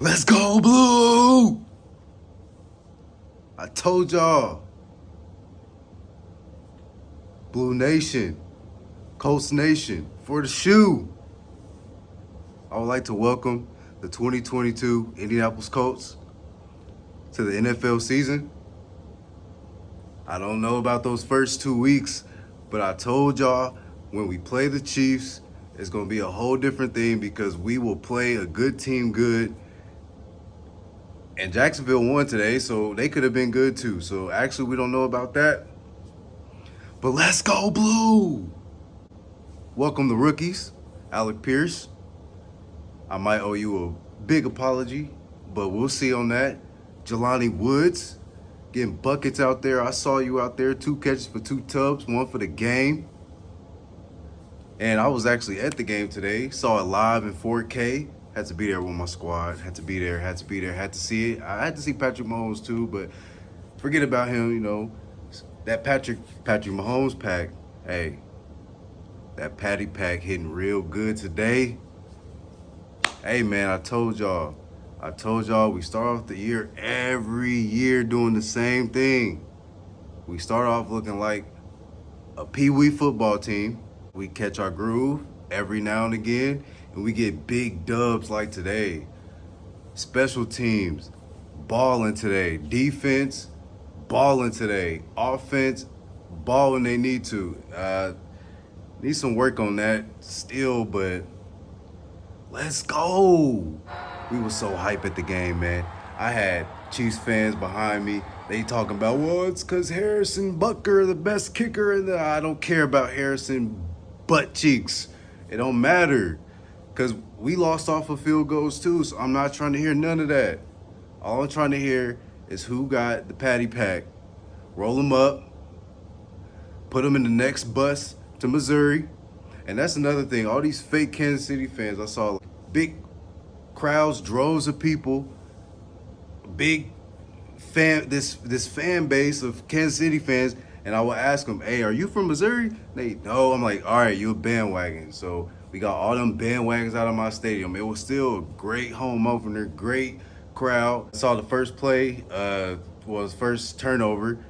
Let's go, Blue! I told y'all. Blue Nation, Colts Nation, for the shoe. I would like to welcome the 2022 Indianapolis Colts to the NFL season. I don't know about those first 2 weeks, but I told y'all when we play the Chiefs, it's going to be a whole different thing because we will play a good team good. And Jacksonville won today, so they could have been good too. So actually, we don't know about that. But let's go, Blue! Welcome the rookies, Alec Pierce. I might owe you a big apology, but we'll see on that. Jelani Woods, getting buckets out there. I saw you out there, 2 catches for 2 tubs, 1 for the game. And I was actually at the game today, saw it live in 4K. Had to be there with my squad, had to be there, had to see it. I had to see Patrick Mahomes too, but forget about him, that Patrick Mahomes pack, hey, that Patty pack hitting real good today. Hey, man, I told y'all we start off the year every year doing the same thing. We start off looking like a pee-wee football team. We catch our groove every now and again, and we get big dubs like today. Special teams, balling today. Defense, balling today. Offense, balling they need to. Need some work on that still, but let's go. We were so hype at the game, man. I had Chiefs fans behind me. They talking about, well, it's because Harrison Butker, the best kicker. And I don't care about Harrison butt cheeks. It don't matter because we lost off of field goals too, so I'm not trying to hear none of that. All I'm trying to hear is who got the patty pack. Roll them up, put them in the next bus to Missouri. And that's another thing. All these fake Kansas City fans, I saw big crowds, droves of people, big this fan base of Kansas City fans, and I would ask them, hey, are you from Missouri? They, no. I'm like, all right, you a bandwagon. So we got all them bandwagons out of my stadium. It was still a great home opener, great crowd. I saw the first play was first turnover,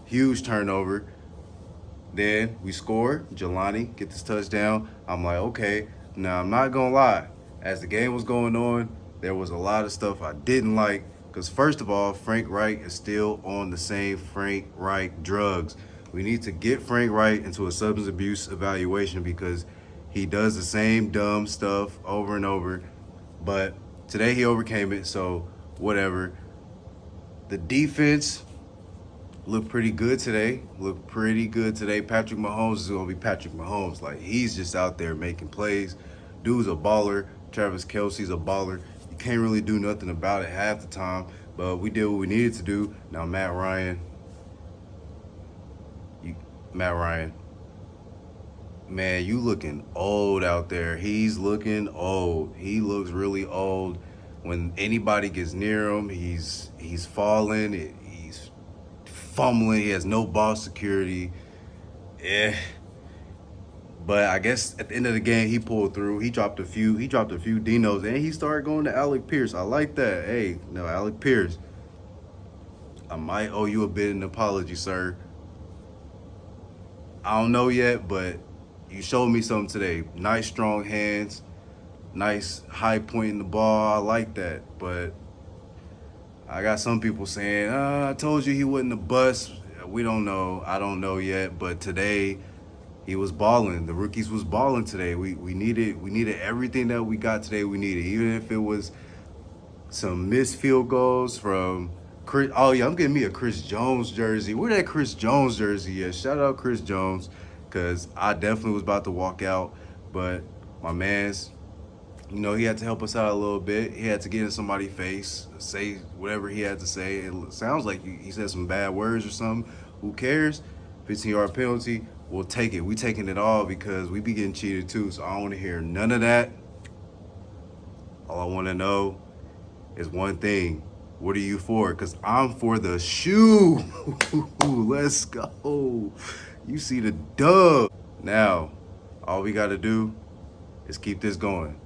huge turnover. Then we score. Jelani get this touchdown. I'm like, okay. Now, I'm not going to lie. As the game was going on, there was a lot of stuff I didn't like. Because first of all, Frank Reich is still on the same Frank Reich drugs. We need to get Frank Reich into a substance abuse evaluation because he does the same dumb stuff over and over. But today he overcame it, so whatever. The defense looked pretty good today. Patrick Mahomes is going to be Patrick Mahomes. Like, he's just out there making plays. Dude's a baller. Travis Kelce's a baller. You can't really do nothing about it half the time, but we did what we needed to do. Now, Matt Ryan, man, you looking old out there. He's looking old. He looks really old. When anybody gets near him, he's falling. He's fumbling. He has no ball security. But I guess at the end of the game, he pulled through. He dropped a few dinos, and he started going to Alec Pierce. I like that. Hey, no, Alec Pierce, I might owe you a bit of an apology, sir. I don't know yet, but you showed me something today. Nice, strong hands. Nice high point in the ball. I like that. But I got some people saying, I told you he wasn't a bust. We don't know. I don't know yet. But today, he was balling. The rookies was balling today. We needed everything that we got today. We needed, even if it was some missed field goals from Chris. Oh yeah, I'm getting me a Chris Jones jersey. Where that Chris Jones jersey is? Shout out Chris Jones, because I definitely was about to walk out, but my man's, he had to help us out a little bit. He had to get in somebody's face, say whatever he had to say. It sounds like he said some bad words or something. Who cares? 15-yard penalty. We'll take it. We taking it all because we be getting cheated too. So I don't want to hear none of that. All I want to know is one thing. What are you for? Because I'm for the shoe. Let's go. You see the dub. Now, all we got to do is keep this going.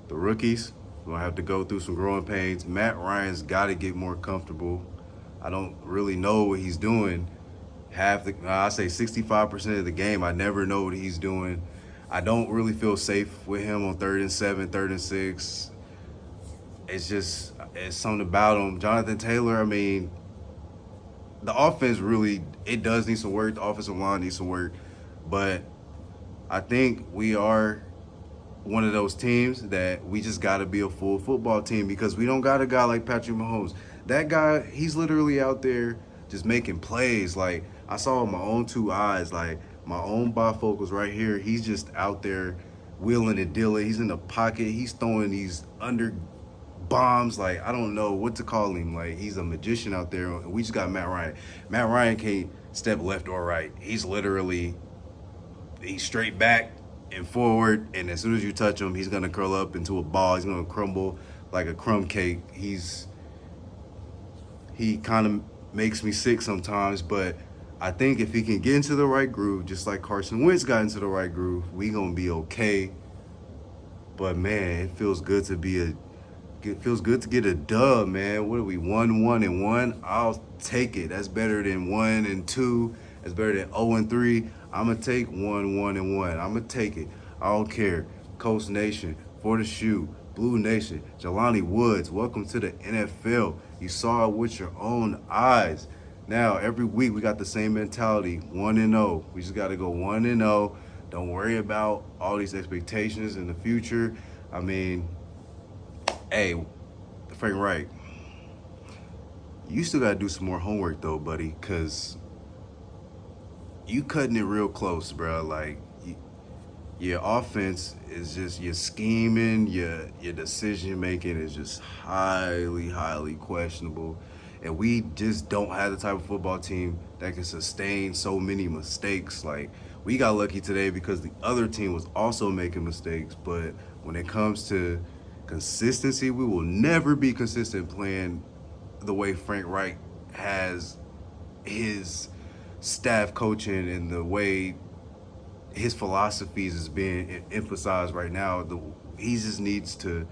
The rookies, We're gonna have to go through some growing pains. Matt Ryan's got to get more comfortable. I don't really know what he's doing. I say 65% of the game, I never know what he's doing. I don't really feel safe with him on 3rd and 7, 3rd and 6. It's something about him. Jonathan Taylor, I mean, the offense really, it does need some work. The offensive line needs some work. But I think we are one of those teams that we just got to be a full football team because we don't got a guy like Patrick Mahomes. That guy, he's literally out there just making plays. Like, I saw with my own two eyes, like, my own bifocals right here. He's just out there wheeling and dealing. He's in the pocket. He's throwing these under bombs. Like, I don't know what to call him. Like, he's a magician out there. We just got Matt Ryan. Matt Ryan can't step left or right. He's straight back and forward, and as soon as you touch him, he's gonna curl up into a ball. He's gonna crumble like a crumb cake. He kind of makes me sick sometimes, but I think if he can get into the right groove, just like Carson Wentz got into the right groove, we gonna be okay. But man, it feels good to get a dub, man. What are we, 1-1-1? I'll take it. That's better than 1-2. That's better than 0-3. I'm going to take 1-1-1. I'm going to take it. I don't care. Colts Nation, for the shoe, Blue Nation, Jelani Woods, welcome to the NFL. You saw it with your own eyes. Now, every week we got the same mentality, 1-0. We just got to go 1-0. Don't worry about all these expectations in the future. I mean, hey, Frank Wright, you still got to do some more homework, though, buddy, because you cutting it real close, bro. Like, your offense is just, your scheming, your decision making is just highly, highly questionable. And we just don't have the type of football team that can sustain so many mistakes. Like, we got lucky today because the other team was also making mistakes. But when it comes to consistency, we will never be consistent playing the way Frank Wright has his staff coaching and the way his philosophies is being emphasized right now. He just needs to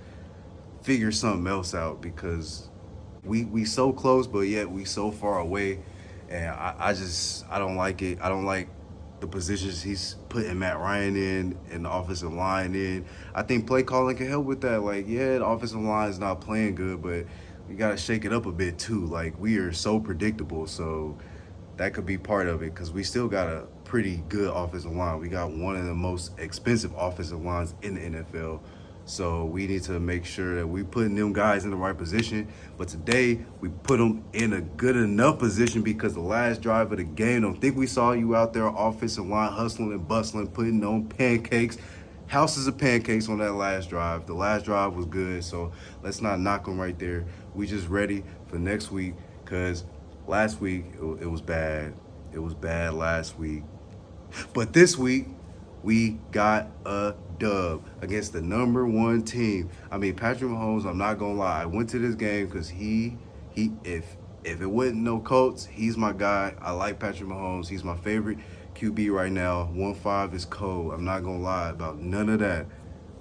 figure something else out because we so close, but yet we so far away. And I don't like it. I don't like the positions he's putting Matt Ryan in and the offensive line in. I think play calling can help with that. Like, yeah, the offensive line is not playing good, but we got to shake it up a bit too. Like, we are so predictable, so that could be part of it because we still got a pretty good offensive line. We got one of the most expensive offensive lines in the NFL. So we need to make sure that we putting them guys in the right position. But today, we put them in a good enough position because the last drive of the game, don't think we saw you out there offensive line hustling and bustling, putting on pancakes, houses of pancakes on that last drive. The last drive was good, so let's not knock them right there. We just ready for next week because last week, it was bad. It was bad last week. But this week, we got a dub against the #1 team. I mean, Patrick Mahomes, I'm not going to lie. I went to this game because if it wasn't no Colts, he's my guy. I like Patrick Mahomes. He's my favorite QB right now. 1-5 is cold. I'm not going to lie about none of that.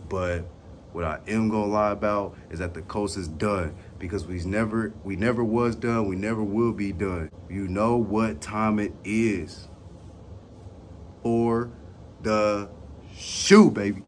But what I am going to lie about is that the Colts is done because we never was done. We never will be done. You know what time it is. For the shoe, baby.